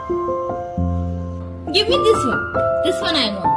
Give me this one. This one I want.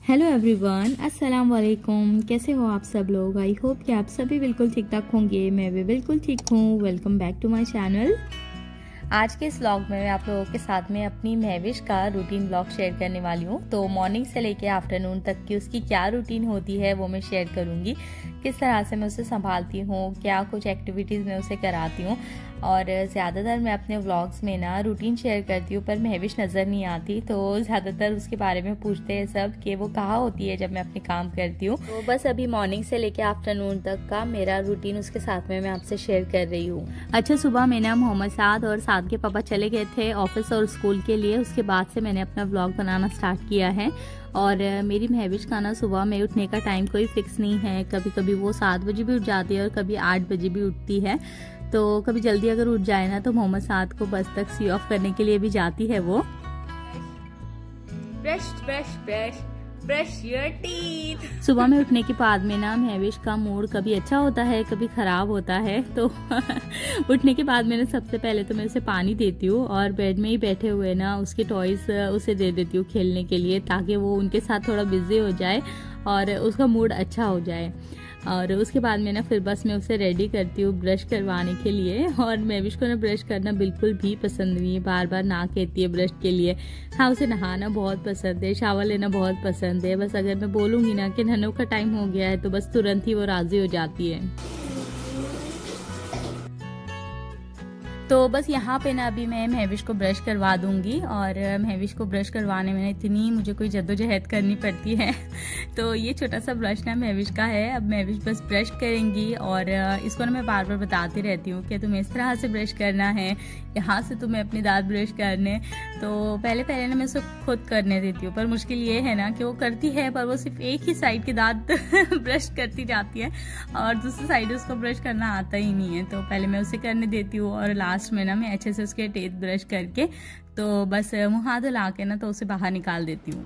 Hello everyone, अस्सलाम वालेकुम। कैसे हो आप सब लोग? आई होप कि आप सभी बिल्कुल ठीक ठाक होंगे। मैं भी बिल्कुल ठीक हूँ। Welcome back to my channel. आज के इस व्लॉग में मैं आप लोगों के साथ में अपनी महविश का रूटीन व्लॉग शेयर करने वाली हूँ। तो मॉर्निंग से लेके आफ्टरनून तक की उसकी क्या रूटीन होती है वो मैं शेयर करूँगी। किस तरह से मैं उसे संभालती हूँ, क्या कुछ एक्टिविटीज़ मैं उसे कराती हूँ। और ज़्यादातर मैं अपने व्लॉग्स में ना रूटीन शेयर करती हूँ पर महविश नज़र नहीं आती, तो ज़्यादातर उसके बारे में पूछते हैं सब कि वो कहाँ होती है जब मैं अपने काम करती हूँ। तो बस अभी मॉर्निंग से लेके आफ्टरनून तक का मेरा रूटीन उसके साथ में मैं आपसे शेयर कर रही हूँ। अच्छा, सुबह में ना मोहम्मद साद और साद के पापा चले गए थे ऑफिस और स्कूल के लिए। उसके बाद से मैंने अपना व्लॉग बनाना स्टार्ट किया है। और मेरी महविश का ना सुबह में उठने का टाइम कोई फिक्स नहीं है। कभी कभी वो 7 बजे भी उठ जाती है और कभी 8 बजे भी उठती है। तो कभी जल्दी अगर उठ जाए ना तो मोहम्मद साद को बस तक सी ऑफ करने के लिए भी जाती है वो। Brush your teeth. सुबह में उठने के बाद में ना महविश का मूड कभी अच्छा होता है कभी खराब होता है। तो उठने के बाद मैंने सबसे पहले तो मैं उसे पानी देती हूँ और बेड में ही बैठे हुए ना उसके टॉयज उसे दे देती हूँ खेलने के लिए, ताकि वो उनके साथ थोड़ा बिजी हो जाए और उसका मूड अच्छा हो जाए। और उसके बाद में ना फिर बस मैं उसे रेडी करती हूँ ब्रश करवाने के लिए। और महविश को ना ब्रश करना बिल्कुल भी पसंद नहीं है, बार बार ना कहती है ब्रश के लिए। हाँ, उसे नहाना बहुत पसंद है, शावर लेना बहुत पसंद है। बस अगर मैं बोलूँगी ना कि नहाने का टाइम हो गया है तो बस तुरंत ही वो राजी हो जाती है। तो बस यहाँ पे ना अभी मैं महविश को ब्रश करवा दूंगी। और महविश को ब्रश करवाने में इतनी मुझे कोई जद्दोजहद करनी पड़ती है। तो ये छोटा सा ब्रश ना महविश का है। अब महविश बस ब्रश करेंगी और इसको ना मैं बार बार बताती रहती हूँ कि तुम्हें इस तरह से ब्रश करना है, यहाँ से तुम्हें अपने दांत ब्रश करने। तो पहले पहले ना मैं उसको खुद करने देती हूँ, पर मुश्किल ये है ना कि वो करती है पर वो सिर्फ एक ही साइड के दांत ब्रश करती जाती है और दूसरी साइड उसको ब्रश करना आता ही नहीं है। तो पहले मैं उसे करने देती हूँ और लास्ट में ना मैं अच्छे से उसके टीथ ब्रश करके तो बस मुँह हाथ धुला के ना तो उसे बाहर निकाल देती हूँ।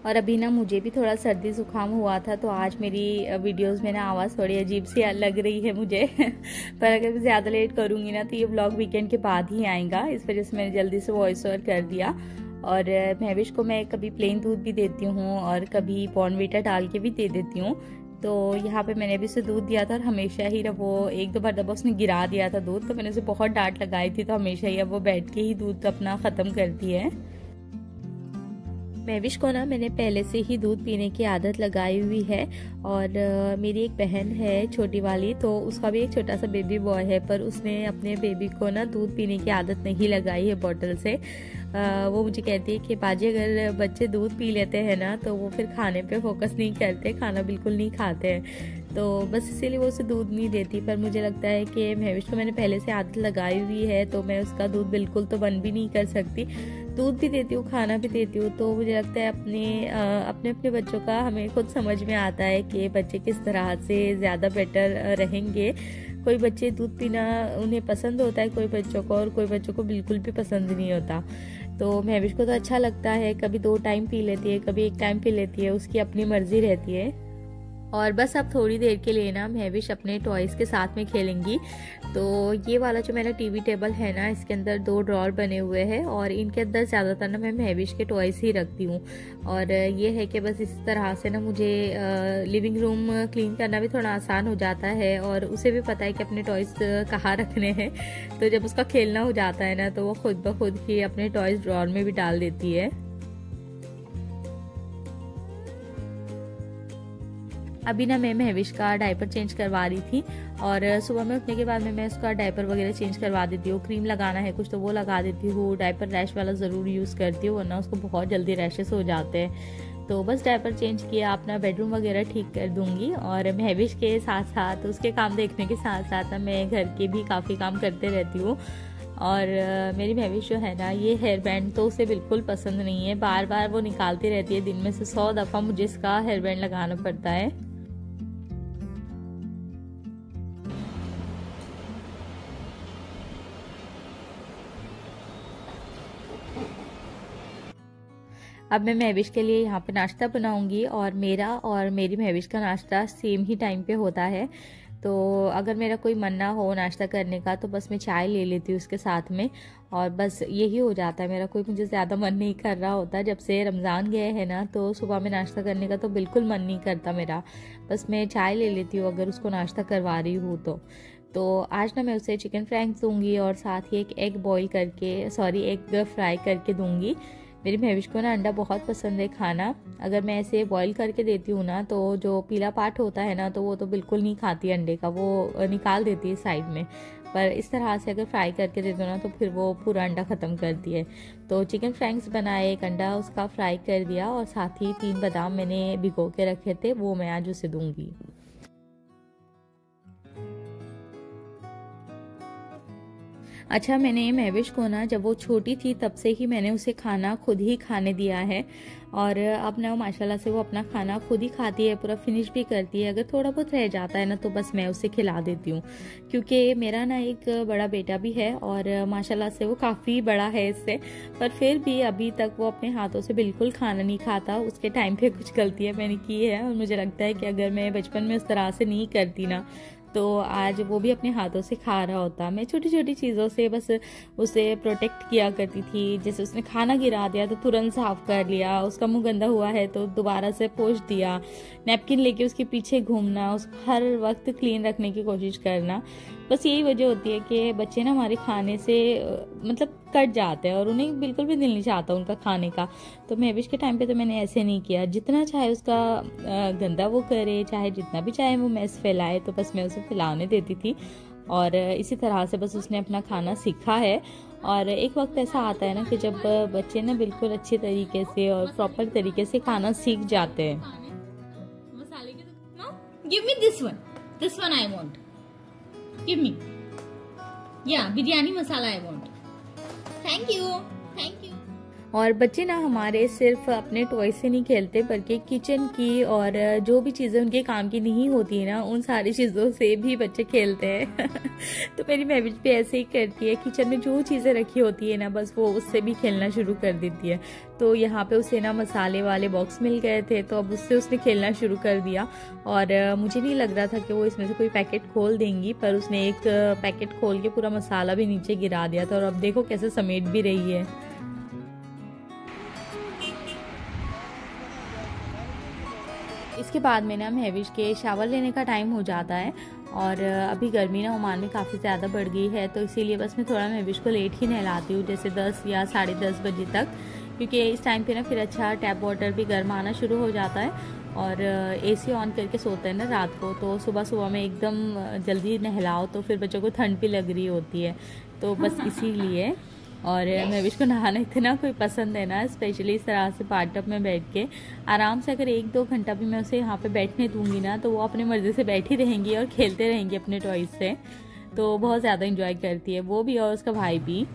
और अभी ना मुझे भी थोड़ा सर्दी जुकाम हुआ था, तो आज मेरी वीडियोस में ना आवाज़ थोड़ी अजीब सी लग रही है मुझे। पर अगर मैं ज़्यादा लेट करूँगी ना तो ये व्लॉग वीकेंड के बाद ही आएगा, इस वजह से मैंने जल्दी से वॉइस ओवर कर दिया। और महविश को मैं कभी प्लेन दूध भी देती हूँ और कभी बॉर्नवीटा डाल के भी दे देती हूँ। तो यहाँ पे मैंने भी उसे दूध दिया था और हमेशा ही जब वो एक दो बार दबा उसने गिरा दिया था दूध, तो मैंने उसे बहुत डांट लगाई थी। तो हमेशा ही अब वो बैठ के ही दूध अपना ख़त्म करती है। महविश को ना मैंने पहले से ही दूध पीने की आदत लगाई हुई है। और मेरी एक बहन है छोटी वाली, तो उसका भी एक छोटा सा बेबी बॉय है, पर उसने अपने बेबी को ना दूध पीने की आदत नहीं लगाई है बॉटल से। वो मुझे कहती है कि बाजी अगर बच्चे दूध पी लेते हैं ना तो वो फिर खाने पे फोकस नहीं करते, खाना बिल्कुल नहीं खाते हैं। तो बस इसीलिए वो उसे दूध नहीं देती। पर मुझे लगता है कि महविश को मैंने पहले से आदत लगाई हुई है, तो मैं उसका दूध बिल्कुल तो बंद भी नहीं कर सकती। दूध भी देती हूँ, खाना भी देती हूँ। तो मुझे लगता है अपने बच्चों का हमें खुद समझ में आता है कि बच्चे किस तरह से ज़्यादा बेटर रहेंगे। कोई बच्चे दूध पीना उन्हें पसंद होता है कोई बच्चों को, और कोई बच्चों को बिल्कुल भी पसंद नहीं होता। तो महविश को तो अच्छा लगता है, कभी 2 टाइम पी लेती है, कभी 1 टाइम पी लेती है, उसकी अपनी मर्जी रहती है। और बस अब थोड़ी देर के लिए ना महविश अपने टॉयज़ के साथ में खेलेंगी। तो ये वाला जो मेरा टीवी टेबल है ना, इसके अंदर 2 ड्रॉर बने हुए हैं और इनके अंदर ज़्यादातर ना मैं महविश के टॉयज़ ही रखती हूँ। और ये है कि बस इस तरह से ना मुझे लिविंग रूम क्लीन करना भी थोड़ा आसान हो जाता है और उसे भी पता है कि अपने टॉयज़ कहाँ रखने हैं। तो जब उसका खेलना हो जाता है ना तो वो खुद ब खुद ही अपने टॉयज़ ड्रॉर में भी डाल देती है। अभी ना मैं महविश का डायपर चेंज करवा रही थी और सुबह में उठने के बाद मैं उसका डायपर वगैरह चेंज करवा देती हूँ। क्रीम लगाना है कुछ तो वो लगा देती हूँ। डायपर रैश वाला ज़रूर यूज़ करती हूँ, वरना उसको बहुत जल्दी रैशेस हो जाते हैं। तो बस डायपर चेंज किया, अपना बेडरूम वगैरह ठीक कर दूंगी और महविश के साथ साथ उसके काम देखने के साथ साथ मैं घर के भी काफ़ी काम करते रहती हूँ। और मेरी महविश जो है ना, ये हेयर बैंड तो उसे बिल्कुल पसंद नहीं है, बार बार वो निकालती रहती है। दिन में से 100 दफ़ा मुझे इसका हेयर बैंड लगाना पड़ता है। अब मैं महविश के लिए यहाँ पे नाश्ता बनाऊंगी और मेरा और मेरी महविश का नाश्ता सेम ही टाइम पे होता है। तो अगर मेरा कोई मन ना हो नाश्ता करने का तो बस मैं चाय ले लेती हूँ उसके साथ में, और बस यही हो जाता है मेरा। कोई मुझे ज़्यादा मन नहीं कर रहा होता। जब से रमज़ान गए हैं ना, तो सुबह में नाश्ता करने का तो बिल्कुल मन नहीं करता मेरा, बस मैं चाय ले लेती हूँ अगर उसको नाश्ता करवा रही हूँ तो आज ना मैं उसे चिकन फ्रैंक्स दूंगी और साथ ही एक एग फ्राई करके दूंगी। मेरी महविश को ना अंडा बहुत पसंद है खाना। अगर मैं ऐसे बॉईल करके देती हूँ ना, तो जो पीला पार्ट होता है ना, तो वो तो बिल्कुल नहीं खाती अंडे का, वो निकाल देती है साइड में। पर इस तरह से अगर फ्राई करके दे दो ना, तो फिर वो पूरा अंडा ख़त्म करती है। तो चिकन फ्रैंक्स बनाए, एक अंडा उसका फ्राई कर दिया और साथ ही 3 बादाम मैंने भिगो के रखे थे, वो मैं आज उसे दूंगी। अच्छा, मैंने महविश को ना जब वो छोटी थी तब से ही मैंने उसे खाना खुद ही खाने दिया है, और अब ना माशाल्लाह से वो अपना खाना खुद ही खाती है, पूरा फिनिश भी करती है। अगर थोड़ा बहुत रह जाता है ना, तो बस मैं उसे खिला देती हूँ, क्योंकि मेरा ना एक बड़ा बेटा भी है और माशाल्लाह से वो काफ़ी बड़ा है इससे, पर फिर भी अभी तक वो अपने हाथों से बिल्कुल खाना नहीं खाता। उसके टाइम पे कुछ गलतियाँ मैंने की है और मुझे लगता है कि अगर मैं बचपन में उस तरह से नहीं करती ना, तो आज वो भी अपने हाथों से खा रहा होता। मैं छोटी छोटी चीज़ों से बस उसे प्रोटेक्ट किया करती थी। जैसे उसने खाना गिरा दिया तो तुरंत साफ कर लिया, उसका मुंह गंदा हुआ है तो दोबारा से पोंछ दिया, नैपकिन लेके उसके पीछे घूमना, उसको हर वक्त क्लीन रखने की कोशिश करना। बस यही वजह होती है कि बच्चे ना हमारे खाने से मतलब कट जाते हैं और उन्हें बिल्कुल भी दिल नहीं चाहता उनका खाने का। तो महविश के टाइम पे तो मैंने ऐसे नहीं किया, जितना चाहे उसका गंदा वो करे, चाहे जितना भी चाहे वो मैस फैलाए, तो बस मैं उसे खिलाने देती थी। और इसी तरह से बस उसने अपना खाना सीखा है। और एक वक्त ऐसा आता है ना कि जब बच्चे ना बिल्कुल अच्छे तरीके से और प्रॉपर तरीके से खाना सीख जाते हैं। मसाले के give me this one I want, give me, या बिरयानी मसाला आई वांट, थैंक यू। और बच्चे ना हमारे सिर्फ अपने टॉय से नहीं खेलते, बल्कि किचन की और जो भी चीज़ें उनके काम की नहीं होती है ना, उन सारी चीज़ों से भी बच्चे खेलते हैं। तो मेरी महविश भी ऐसे ही करती है, किचन में जो चीज़ें रखी होती है ना, बस वो उससे भी खेलना शुरू कर देती है। तो यहाँ पे उसे ना मसाले वाले बॉक्स मिल गए थे, तो अब उससे उसने खेलना शुरू कर दिया। और मुझे नहीं लग रहा था कि वो इसमें से कोई पैकेट खोल देंगी, पर उसने एक पैकेट खोल के पूरा मसाला भी नीचे गिरा दिया था, और अब देखो कैसे समेट भी रही है। इसके बाद में ना महविश के शावर लेने का टाइम हो जाता है, और अभी गर्मी ना ओमान में काफ़ी ज़्यादा बढ़ गई है, तो इसीलिए बस मैं थोड़ा महविश को लेट ही नहलाती हूँ, जैसे 10 या 10:30 बजे तक, क्योंकि इस टाइम पे ना फिर अच्छा टैप वाटर भी गर्म आना शुरू हो जाता है। और एसी ऑन करके सोते हैं ना रात को, तो सुबह सुबह में एकदम जल्दी नहलाओ तो फिर बच्चों को ठंड भी लग रही होती है, तो बस इसीलिए। और महविश को नहाना इतना कोई पसंद है ना, स्पेशली इस तरह से बाथटब में बैठ के आराम से। अगर 1-2 घंटा भी मैं उसे यहाँ पे बैठने दूंगी ना, तो वो अपनी मर्जी से बैठी रहेंगी और खेलते रहेंगी अपने टॉयज से, तो बहुत ज़्यादा इंजॉय करती है वो भी और उसका भाई भी।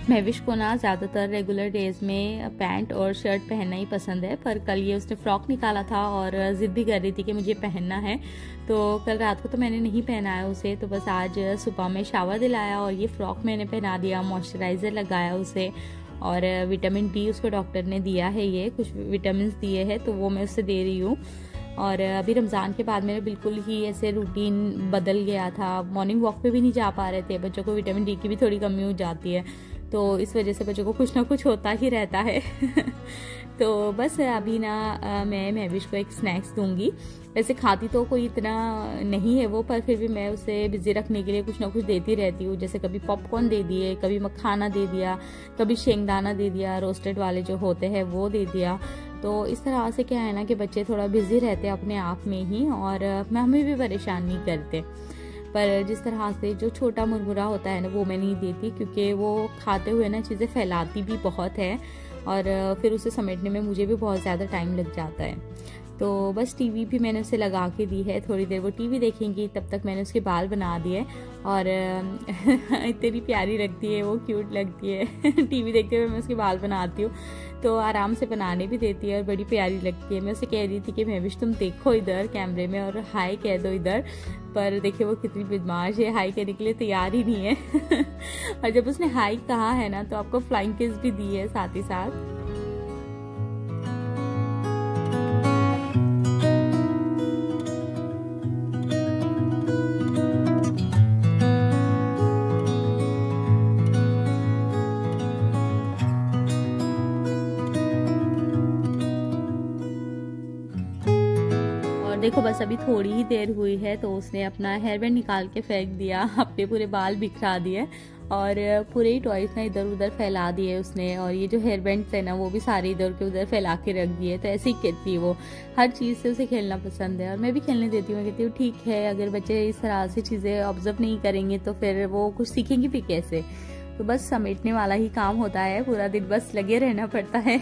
महविश को ना ज़्यादातर रेगुलर डेज में पैंट और शर्ट पहनना ही पसंद है, पर कल ये उसने फ्रॉक निकाला था और ज़िद भी कर रही थी कि मुझे पहनना है। तो कल रात को तो मैंने नहीं पहनाया उसे, तो बस आज सुबह में शावर दिलाया और ये फ्रॉक मैंने पहना दिया, मॉइस्चराइज़र लगाया उसे, और विटामिन डी उसको डॉक्टर ने दिया है, ये कुछ विटामिन दिए हैं, तो वो मैं उससे दे रही हूँ। और अभी रमज़ान के बाद मेरा बिल्कुल ही ऐसे रूटीन बदल गया था, मॉर्निंग वॉक पे भी नहीं जा पा रहे थे, बच्चों को विटामिन डी की भी थोड़ी कमी हो जाती है, तो इस वजह से बच्चों को कुछ ना कुछ होता ही रहता है। तो बस अभी ना मैं महविश को एक स्नैक्स दूंगी। वैसे खाती तो कोई इतना नहीं है वो, पर फिर भी मैं उसे बिजी रखने के लिए कुछ ना कुछ देती रहती हूँ। जैसे कभी पॉपकॉर्न दे दिए, कभी मखाना दे दिया, कभी शेंगदाना दे दिया, रोस्टेड वाले जो होते हैं वो दे दिया। तो इस तरह से क्या है ना कि बच्चे थोड़ा बिजी रहते हैं अपने आप में ही, और हमें भी परेशान नहीं करते। पर जिस तरह से जो छोटा मुरमुरा होता है ना वो मैं नहीं देती, क्योंकि वो खाते हुए ना चीज़ें फैलाती भी बहुत है, और फिर उसे समेटने में मुझे भी बहुत ज़्यादा टाइम लग जाता है। तो बस टीवी भी मैंने उसे लगा के दी है, थोड़ी देर वो टीवी देखेंगी, तब तक मैंने उसके बाल बना दिए। और इतनी प्यारी लगती है वो, क्यूट लगती है। टीवी देखते हुए मैं उसके बाल बनाती हूँ, तो आराम से बनाने भी देती है और बड़ी प्यारी लगती है। मैं उसे कह रही थी कि महविश तुम देखो इधर कैमरे में और हाय कह दो इधर, पर देखिए वो कितनी बदमाश है, हाय कहने के लिए तैयार ही नहीं है। और जब उसने हाय कहा है ना तो आपको फ्लाइंग किस भी दी है साथ ही साथ। देखो बस अभी थोड़ी ही देर हुई है तो उसने अपना हेयर बैंड निकाल के फेंक दिया, अपने पूरे बाल बिखरा दिए और पूरे ही टॉयज ना इधर उधर फैला दिए उसने। और ये जो हेयर बैंड है ना वो भी सारे इधर के उधर फैला के रख दिए। तो ऐसे ही कहती है वो, हर चीज़ से उसे खेलना पसंद है और मैं भी खेलने देती हूँ। कहती हूँ ठीक है, अगर बच्चे इस तरह से चीज़ें ऑब्जर्व नहीं करेंगे तो फिर वो कुछ सीखेंगे भी कैसे। तो बस समेटने वाला ही काम होता है, पूरा दिन बस लगे रहना पड़ता है।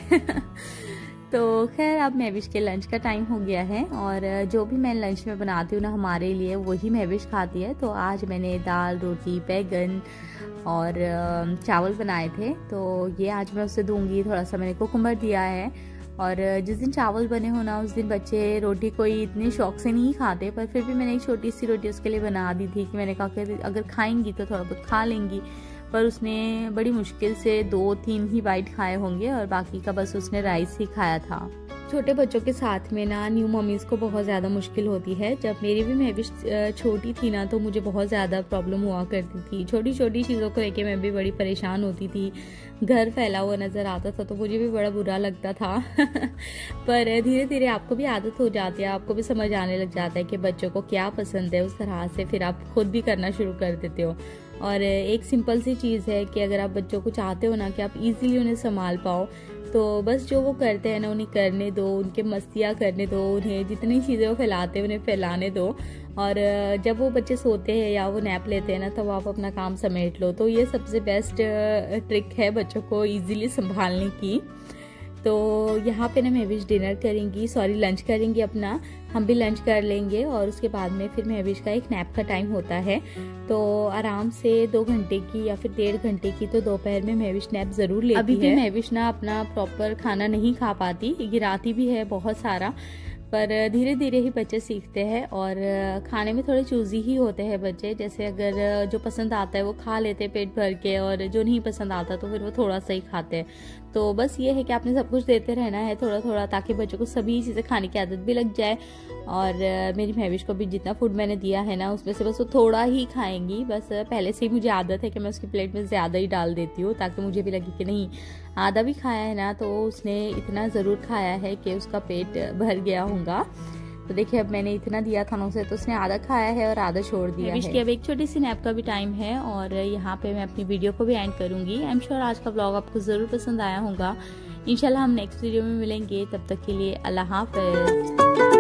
तो खैर अब महविश के लंच का टाइम हो गया है, और जो भी मैं लंच में बनाती हूँ ना हमारे लिए वही महविश खाती है। तो आज मैंने दाल, रोटी, बैगन और चावल बनाए थे, तो ये आज मैं उसे दूंगी। थोड़ा सा मैंने कुकुम्बर दिया है, और जिस दिन चावल बने हो ना उस दिन बच्चे रोटी कोई इतने शौक से नहीं खाते, पर फिर भी मैंने एक छोटी सी रोटी उसके लिए बना दी थी कि मैंने कहा कि अगर खाएंगी तो थोड़ा बहुत खा लेंगी। पर उसने बड़ी मुश्किल से 2-3 ही बाइट खाए होंगे और बाकी का बस उसने राइस ही खाया था। छोटे बच्चों के साथ में ना न्यू मम्मीज़ को बहुत ज़्यादा मुश्किल होती है। जब मेरी भी महविश छोटी थी ना तो मुझे बहुत ज़्यादा प्रॉब्लम हुआ करती थी। छोटी छोटी चीज़ों को लेके मैं भी बड़ी परेशान होती थी। घर फैला हुआ नज़र आता था तो मुझे भी बड़ा बुरा लगता था। पर धीरे धीरे आपको भी आदत हो जाती है, आपको भी समझ आने लग जाता है कि बच्चों को क्या पसंद है, उस तरह से फिर आप खुद भी करना शुरू कर देते हो। और एक सिंपल सी चीज़ है कि अगर आप बच्चों को चाहते हो ना कि आप इजीली उन्हें संभाल पाओ, तो बस जो वो करते हैं ना उन्हें करने दो, उनके मस्तियाँ करने दो, उन्हें जितनी चीज़ें वो फैलाते हैं उन्हें फैलाने दो। और जब वो बच्चे सोते हैं या वो नैप लेते हैं ना तब आप अपना काम समेट लो। तो ये सबसे बेस्ट ट्रिक है बच्चों को ईजिली संभालने की। तो यहाँ पे ना महविश डिनर करेंगी, लंच करेंगी अपना, हम भी लंच कर लेंगे और उसके बाद में फिर महविश का एक नैप का टाइम होता है। तो आराम से 2 घंटे की या फिर 1.5 घंटे की तो दोपहर में महविश नैप जरूर लेती है। अभी भी महविश ना अपना प्रॉपर खाना नहीं खा पाती, गिराती भी है बहुत सारा, पर धीरे धीरे ही बच्चे सीखते हैं और खाने में थोड़े चूजी ही होते हैं बच्चे। जैसे अगर जो पसंद आता है वो खा लेते हैं पेट भर के, और जो नहीं पसंद आता तो फिर वो थोड़ा सा ही खाते हैं। तो बस ये है कि आपने सब कुछ देते रहना है थोड़ा थोड़ा, ताकि बच्चों को सभी चीज़ें खाने की आदत भी लग जाए। और मेरी महविश को भी जितना फूड मैंने दिया है ना उसमें से बस वो थोड़ा ही खाएंगी। बस पहले से ही मुझे आदत है कि मैं उसकी प्लेट में ज़्यादा ही डाल देती हूँ, ताकि मुझे भी लगे कि नहीं आधा भी खाया है ना तो उसने इतना ज़रूर खाया है कि उसका पेट भर गया होगा। तो देखिए अब मैंने इतना दिया था ना उसे, तो उसने आधा खाया है और आधा छोड़ दिया है। अब एक छोटी सी नैप का भी टाइम है और यहाँ पे मैं अपनी वीडियो को भी एंड करूंगी। आई एम श्योर आज का ब्लॉग आपको ज़रूर पसंद आया होगा। इंशाल्लाह हम नेक्स्ट वीडियो में मिलेंगे, तब तक के लिए अल्लाह हाफ़िज़।